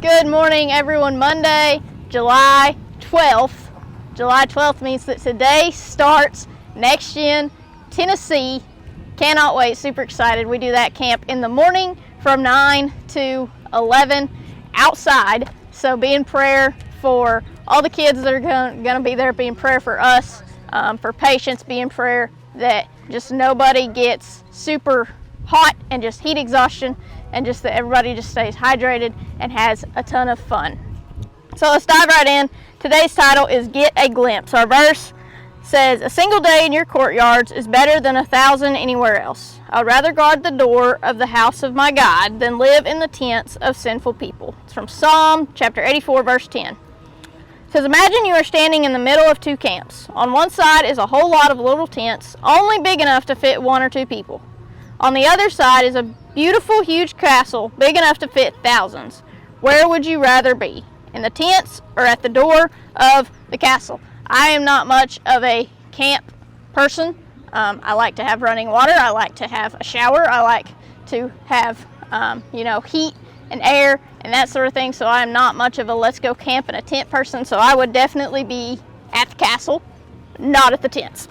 Good morning, everyone. Monday, July 12th. July 12th means that today starts Next Gen Tennessee. Cannot wait. Super excited. We do that camp in the morning from 9 to 11 outside. So be in prayer for all the kids that are going to be there. Be in prayer for us, for patients. Be in prayer that just nobody gets super hot and just heat exhaustion, and just that everybody just stays hydrated and has a ton of fun. So let's dive right in. Today's title is Get a Glimpse. Our verse says, "A single day in your courtyards is better than 1,000 anywhere else. I would rather guard the door of the house of my God than live in the tents of sinful people." It's from Psalm chapter 84, verse 10. It says, imagine you are standing in the middle of two camps. On one side is a whole lot of little tents, only big enough to fit one or two people. On the other side is a beautiful, huge castle, big enough to fit thousands. Where would you rather be? In the tents or at the door of the castle? I am not much of a camp person. I like to have running water. I like to have a shower. I like to have, heat and air and that sort of thing. So I'm not much of a let's go camp in a tent person. So I would definitely be at the castle, not at the tents.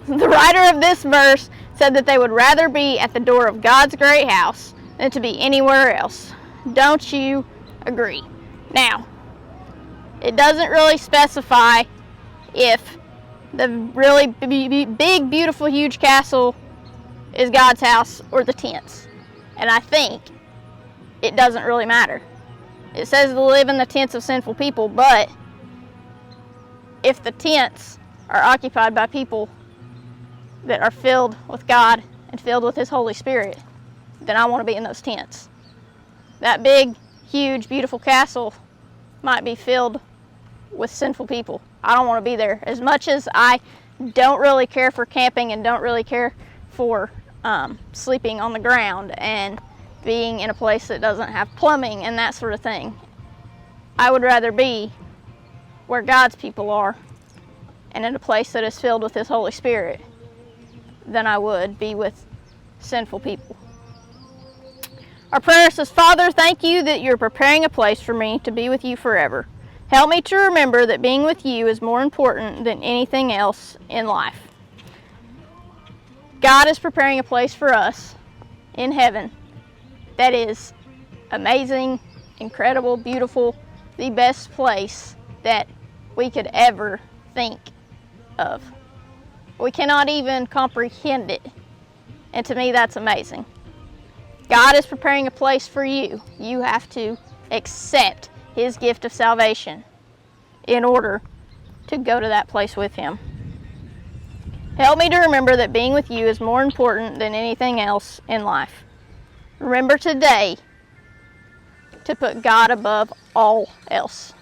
The writer of this verse said that they would rather be at the door of God's great house than to be anywhere else. Don't you agree? Now, it doesn't really specify if the really big, beautiful, huge castle is God's house or the tents. And I think it doesn't really matter. It says to live in the tents of sinful people, but if the tents are occupied by people that are filled with God and filled with His Holy Spirit, then I want to be in those tents. That big, huge, beautiful castle might be filled with sinful people. I don't want to be there. As much as I don't really care for camping and don't really care for sleeping on the ground and being in a place that doesn't have plumbing and that sort of thing, I would rather be where God's people are and in a place that is filled with His Holy Spirit than I would be with sinful people. Our prayer says, Father, thank you that you're preparing a place for me to be with you forever. Help me to remember that being with you is more important than anything else in life. God is preparing a place for us in heaven that is amazing, incredible, beautiful, the best place that we could ever think of. We cannot even comprehend it. And to me, that's amazing. God is preparing a place for you. You have to accept His gift of salvation in order to go to that place with Him. Help me to remember that being with you is more important than anything else in life. Remember today to put God above all else.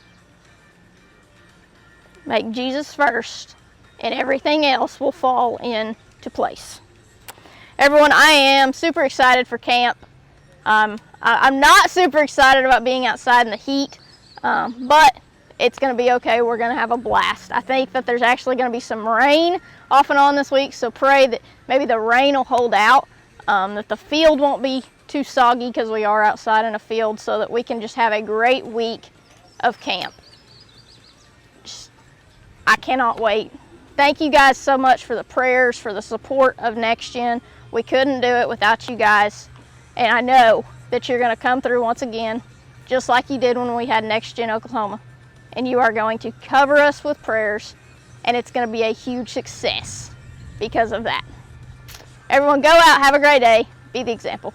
Make Jesus first, and everything else will fall into place. Everyone, I am super excited for camp. I'm not super excited about being outside in the heat, but it's going to be okay. We're going to have a blast. I think that there's actually going to be some rain off and on this week, so pray that maybe the rain will hold out, that the field won't be too soggy because we are outside in a field, so that we can just have a great week of camp. I cannot wait. Thank you guys so much for the prayers, for the support of Next Gen. We couldn't do it without you guys. And I know that you're going to come through once again, just like you did when we had Next Gen Oklahoma. And you are going to cover us with prayers, and it's going to be a huge success because of that. Everyone, go out, have a great day, be the example.